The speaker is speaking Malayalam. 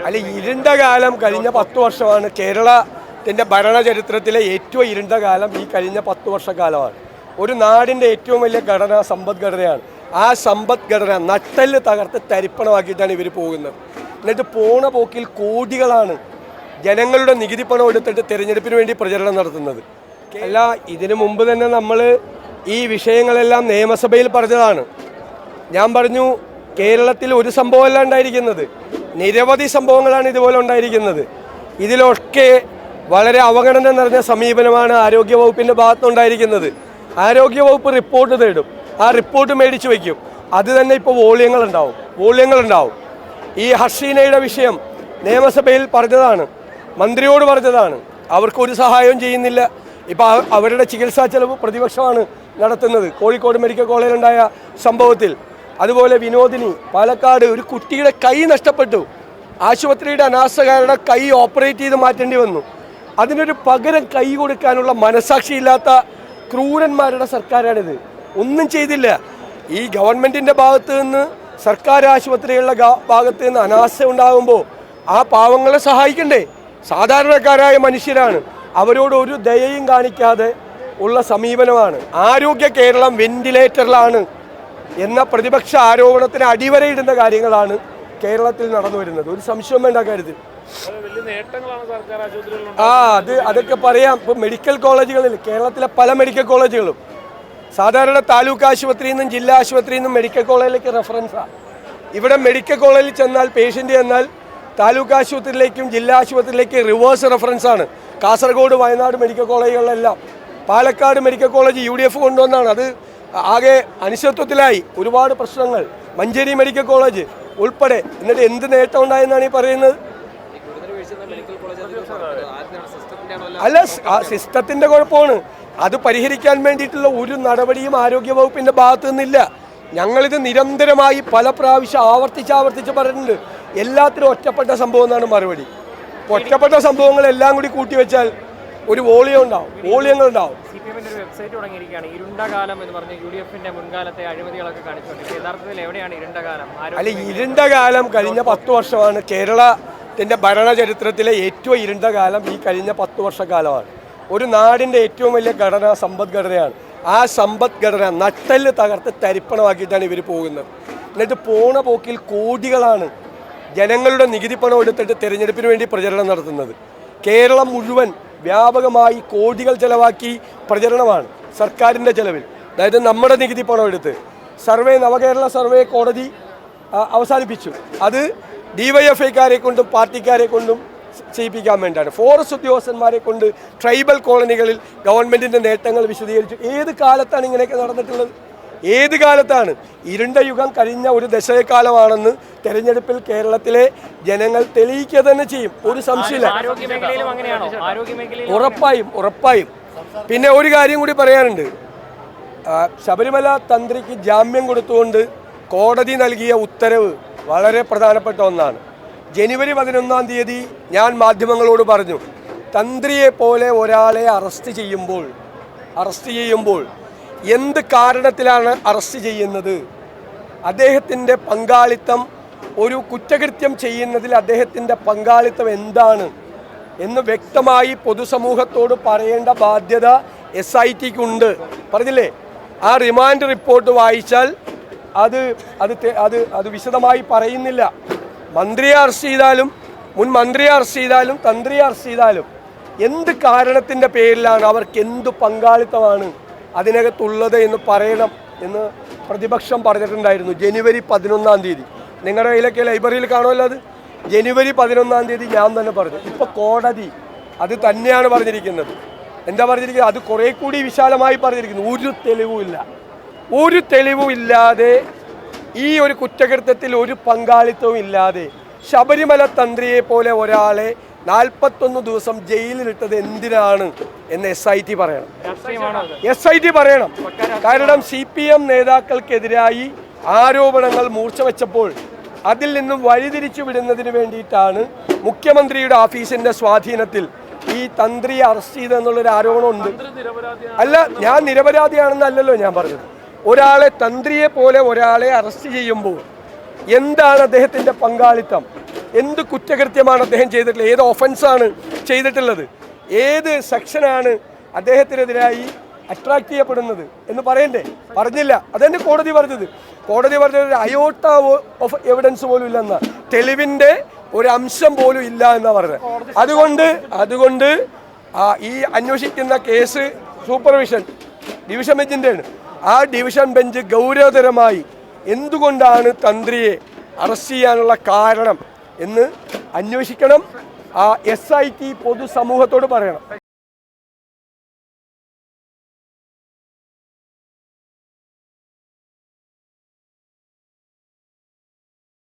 അല്ല, ഇരുണ്ട കാലം കഴിഞ്ഞ 10 വർഷമാണ്. കേരളത്തിൻ്റെ ഭരണചരിത്രത്തിലെ ഏറ്റവും ഇരുണ്ട കാലം ഈ കഴിഞ്ഞ 10 വർഷക്കാലമാണ്. ഒരു നാടിൻ്റെ ഏറ്റവും വലിയ ഘടന സമ്പദ്ഘടനയാണ്. ആ സമ്പദ്ഘടന നട്ടെല്ല് തകർത്ത് തരിപ്പണമാക്കിയിട്ടാണ് ഇവർ പോകുന്നത്. എന്നിട്ട് പോണ പോക്കിൽ കോടികളാണ് ജനങ്ങളുടെ നികുതി പണം എടുത്തിട്ട് തിരഞ്ഞെടുപ്പിന് വേണ്ടി പ്രചരണം നടത്തുന്നത്. അല്ല, ഇതിനു മുമ്പ് തന്നെ നമ്മൾ ഈ വിഷയങ്ങളെല്ലാം നിയമസഭയിൽ പറഞ്ഞതാണ്. ഞാൻ പറഞ്ഞു, കേരളത്തിൽ ഒരു സംഭവമല്ല ഉണ്ടായിരിക്കുന്നത്, നിരവധി സംഭവങ്ങളാണ് ഇതുപോലെ ഉണ്ടായിരിക്കുന്നത്. ഇതിലൊക്കെ വളരെ അവഗണന നിറഞ്ഞ സമീപനമാണ് ആരോഗ്യവകുപ്പിൻ്റെ ഭാഗത്തുനിന്നുണ്ടായിരിക്കുന്നത്. ആരോഗ്യവകുപ്പ് റിപ്പോർട്ട് തേടും, ആ റിപ്പോർട്ട് മേടിച്ചു വയ്ക്കും. അത് തന്നെ ഇപ്പോൾ വോള്യങ്ങളുണ്ടാവും. ഈ ഹസീനയുടെ വിഷയം നിയമസഭയിൽ പറഞ്ഞതാണ്, മന്ത്രിയോട് പറഞ്ഞതാണ്. അവർക്കൊരു സഹായവും ചെയ്യുന്നില്ല. ഇപ്പോൾ അവരുടെ ചികിത്സാ ചെലവ് പ്രതിപക്ഷമാണ് നടത്തുന്നത്. കോഴിക്കോട് മെഡിക്കൽ കോളേജിലുണ്ടായ സംഭവത്തിൽ, അതുപോലെ വിനോദിനി പാലക്കാട് ഒരു കുട്ടിയുടെ കൈ നഷ്ടപ്പെട്ടു. ആശുപത്രിയുടെ അനാസ്ഥകാരുടെ കൈ ഓപ്പറേറ്റ് ചെയ്ത് മാറ്റേണ്ടി വന്നു. അതിനൊരു പകരം കൈ കൊടുക്കാനുള്ള മനസാക്ഷിയില്ലാത്ത ക്രൂരന്മാരുടെ സർക്കാരാണിത്. ഒന്നും ചെയ്തില്ല. ഈ ഗവൺമെൻറ്റിൻ്റെ ഭാഗത്ത് നിന്ന്, സർക്കാർ ആശുപത്രികളുടെ ഭാഗത്ത് നിന്ന് അനാസ്ഥ ഉണ്ടാകുമ്പോൾ ആ പാവങ്ങളെ സഹായിക്കണ്ടേ? സാധാരണക്കാരായ മനുഷ്യരാണ്. അവരോട് ഒരു ദയയും കാണിക്കാതെ ഉള്ള സമീപനമാണ്. ആരോഗ്യ കേരളം വെന്റിലേറ്ററിലാണ് എന്ന പ്രതിപക്ഷ ആരോപണത്തിന് അടിവരയിടുന്ന കാര്യങ്ങളാണ് കേരളത്തിൽ നടന്നു വരുന്നത്. ഒരു സംശയം വേണ്ട കാര്യത്തിൽ. അതൊക്കെ പറയാം. ഇപ്പോൾ മെഡിക്കൽ കോളേജുകളിൽ, കേരളത്തിലെ പല മെഡിക്കൽ കോളേജുകളും സാധാരണ താലൂക്ക് ആശുപത്രിയിൽ നിന്നും ജില്ലാ ആശുപത്രിയിൽ നിന്നും മെഡിക്കൽ കോളേജിലേക്ക് റെഫറൻസാണ്. ഇവിടെ മെഡിക്കൽ കോളേജിൽ ചെന്നാൽ, പേഷ്യൻ്റ് ചെന്നാൽ താലൂക്ക് ആശുപത്രിയിലേക്കും ജില്ലാ ആശുപത്രിയിലേക്ക് റിവേഴ്സ് റെഫറൻസാണ്. കാസർഗോഡ്, വയനാട് മെഡിക്കൽ കോളേജുകളിലെല്ലാം. പാലക്കാട് മെഡിക്കൽ കോളേജ് UDF കൊണ്ടുവന്നാണ്. അത് ആകെ അനിശ്ചിതത്വത്തിലായി, ഒരുപാട് പ്രശ്നങ്ങൾ. മഞ്ചേരി മെഡിക്കൽ കോളേജ് ഉൾപ്പെടെ. എന്നിട്ട് എന്ത് നേട്ടം ഉണ്ടായെന്നാണ് ഈ പറയുന്നത്? അല്ല, സിസ്റ്റത്തിൻ്റെ കുഴപ്പമാണ്. അത് പരിഹരിക്കാൻ വേണ്ടിയിട്ടുള്ള ഒരു നടപടിയും ആരോഗ്യവകുപ്പിൻ്റെ ഭാഗത്തു നിന്നില്ല. ഞങ്ങളിത് നിരന്തരമായി പല പ്രാവശ്യം ആവർത്തിച്ച് പറഞ്ഞിട്ടുണ്ട്. എല്ലാത്തിനും ഒറ്റപ്പെട്ട സംഭവം എന്നാണ് മറുപടി. ഒറ്റപ്പെട്ട സംഭവങ്ങളെല്ലാം കൂടി കൂട്ടിവെച്ചാൽ ഒരു വോള്യങ്ങളുണ്ടാവും. വെബ്സൈറ്റ് തുടങ്ങിയിരിക്കുകയാണ്, ഇരുണ്ട കാലം എന്ന് പറഞ്ഞ് UDFന്റെ മുൻകാലത്തെ അഴിമതികളൊക്കെ കാണിച്ചുകൊണ്ട്. യഥാർത്ഥത്തിൽ എവിടെയാണ് ഇരുണ്ട കാലം? അല്ല, ഇരുണ്ട കാലം കഴിഞ്ഞ 10 വർഷമാണ്. കേരളത്തിൻ്റെ ഭരണചരിത്രത്തിലെ ഏറ്റവും ഇരുണ്ട കാലം ഈ കഴിഞ്ഞ 10 വർഷക്കാലമാണ്. ഒരു നാടിൻ്റെ ഏറ്റവും വലിയ ഘടന സമ്പദ്ഘടനയാണ്. ആ സമ്പദ്ഘടന നട്ടെല്ല് തകർത്ത് തരിപ്പണമാക്കിയിട്ടാണ് ഇവർ പോകുന്നത്. എന്നിട്ട് പോണ പോക്കിൽ കോടികളാണ് ജനങ്ങളുടെ നികുതി പണം എടുത്തിട്ട് തിരഞ്ഞെടുപ്പിന് വേണ്ടി പ്രചരണം നടത്തുന്നത്. കേരളം മുഴുവൻ വ്യാപകമായി കോടികൾ ചെലവാക്കി പ്രചരണമാണ് സർക്കാരിൻ്റെ ചെലവിൽ. അതായത് നമ്മുടെ നികുതി പണം എടുത്ത് നവകേരള സർവേ കോടതി അവസാനിപ്പിച്ചു. അത് DYFIക്കാരെ കൊണ്ടും പാർട്ടിക്കാരെ കൊണ്ടും ചെയ്യിപ്പിക്കാൻ വേണ്ടിയാണ്. ഫോറസ്റ്റ് ഉദ്യോഗസ്ഥന്മാരെ കൊണ്ട് ട്രൈബൽ കോളനികളിൽ ഗവൺമെൻറ്റിൻ്റെ നേട്ടങ്ങൾ വിശദീകരിച്ചു. ഏത് കാലത്താണ് ഇങ്ങനെയൊക്കെ നടന്നിട്ടുള്ളത്? ഏത് കാലത്താണ്? ഇരുണ്ട യുഗം കഴിഞ്ഞ ഒരു ദശകക്കാലമാണെന്ന് തെരഞ്ഞെടുപ്പിൽ കേരളത്തിലെ ജനങ്ങൾ തെളിയിക്കുക തന്നെ ചെയ്യും. ഒരു സംശയമില്ല. ഉറപ്പായും. പിന്നെ ഒരു കാര്യം കൂടി പറയാനുണ്ട്. ശബരിമല തന്ത്രിക്ക് ജാമ്യം കൊടുത്തുകൊണ്ട് കോടതി നൽകിയ ഉത്തരവ് വളരെ പ്രധാനപ്പെട്ട ഒന്നാണ്. ജനുവരി 11-ാം തീയതി ഞാൻ മാധ്യമങ്ങളോട് പറഞ്ഞു, തന്ത്രിയെ പോലെ ഒരാളെ അറസ്റ്റ് ചെയ്യുമ്പോൾ എന്ത് കാരണത്തിലാണ് അറസ്റ്റ് ചെയ്യുന്നത്? അദ്ദേഹത്തിൻ്റെ പങ്കാളിത്തം, ഒരു കുറ്റകൃത്യം ചെയ്യുന്നതിൽ അദ്ദേഹത്തിൻ്റെ പങ്കാളിത്തം എന്താണ് എന്ന് വ്യക്തമായി പൊതുസമൂഹത്തോട് പറയേണ്ട ബാധ്യത SITക്കുണ്ട്. പറഞ്ഞില്ലേ? ആ റിമാൻഡ് റിപ്പോർട്ട് വായിച്ചാൽ അത് വിശദമായി പറയുന്നില്ല. മന്ത്രിയെ അറസ്റ്റ് ചെയ്താലും, മുൻ മന്ത്രിയെ അറസ്റ്റ് ചെയ്താലും, തന്ത്രിയെ അറസ്റ്റ് ചെയ്താലും എന്ത് കാരണത്തിൻ്റെ പേരിലാണ്, അവർക്ക് എന്ത് പങ്കാളിത്തമാണ് അതിനകത്തുള്ളത് എന്ന് പറയണം എന്ന് പ്രതിപക്ഷം പറഞ്ഞിട്ടുണ്ടായിരുന്നു. ജനുവരി 11-ാം തീയതി നിങ്ങളുടെ കയ്യിലൊക്കെ ലൈബ്രറിയിൽ കാണുമല്ലോ. അത് ജനുവരി 11-ാം തീയതി ഞാൻ തന്നെ പറഞ്ഞു. ഇപ്പോൾ കോടതി അത് തന്നെയാണ് പറഞ്ഞിരിക്കുന്നത്. എന്താ പറഞ്ഞിരിക്കുന്നത്? അത് കുറേ കൂടി വിശാലമായി പറഞ്ഞിരിക്കുന്നു. ഒരു തെളിവും ഇല്ലാതെ, ഈ ഒരു കുറ്റകൃത്യത്തിൽ ഒരു പങ്കാളിത്തവും ഇല്ലാതെ ശബരിമല തന്ത്രിയെ പോലെ ഒരാളെ 41 ദിവസം ജയിലിലിട്ടത് എന്തിനാണ് എന്ന് SIT പറയണം. കാരണം CPM നേതാക്കൾക്കെതിരായി ആരോപണങ്ങൾ മൂർച്ച വെച്ചപ്പോൾ അതിൽ നിന്നും വഴിതിരിച്ചു വിടുന്നതിന് വേണ്ടിയിട്ടാണ് മുഖ്യമന്ത്രിയുടെ ഓഫീസിൻ്റെ സ്വാധീനത്തിൽ ഈ തന്ത്രിയെ അറസ്റ്റ് ചെയ്തെന്നുള്ളൊരു ആരോപണമുണ്ട്. അല്ല, ഞാൻ നിരപരാധിയാണെന്നല്ലല്ലോ ഞാൻ പറഞ്ഞത്. ഒരാളെ, തന്ത്രിയെ പോലെ ഒരാളെ അറസ്റ്റ് ചെയ്യുമ്പോൾ എന്താണ് അദ്ദേഹത്തിൻ്റെ പങ്കാളിത്തം? എന്ത് കുറ്റകൃത്യമാണ് അദ്ദേഹം ചെയ്തിട്ടുള്ളത്, ഏത് ഒഫൻസാണ് ചെയ്തിട്ടുള്ളത്, ഏത് സെക്ഷനാണ് അദ്ദേഹത്തിനെതിരായി അട്രാക്ട് ചെയ്യപ്പെടുന്നത് എന്ന് പറയണ്ടേ? പറഞ്ഞില്ല. അതന്നെ കോടതി പറഞ്ഞത്. കോടതി പറഞ്ഞത് ഒരു അയോട്ട ഓഫ് എവിഡൻസ് പോലും ഇല്ലെന്ന, തെളിവിൻ്റെ ഒരു അംശം പോലും ഇല്ല എന്നാണ് പറഞ്ഞത്. അതുകൊണ്ട് ഈ അന്വേഷിക്കുന്ന കേസ് സൂപ്പർവിഷൻ ഡിവിഷൻ ബെഞ്ചിൻ്റെയാണ്. ആ ഡിവിഷൻ ബെഞ്ച് ഗൗരവതരമായി എന്തുകൊണ്ടാണ് തന്ത്രിയെ അറസ്റ്റ് ചെയ്യാനുള്ള കാരണം എന്ന് അന്വേഷിക്കണം. SIT പൊതുസമൂഹത്തോട് പറയണം.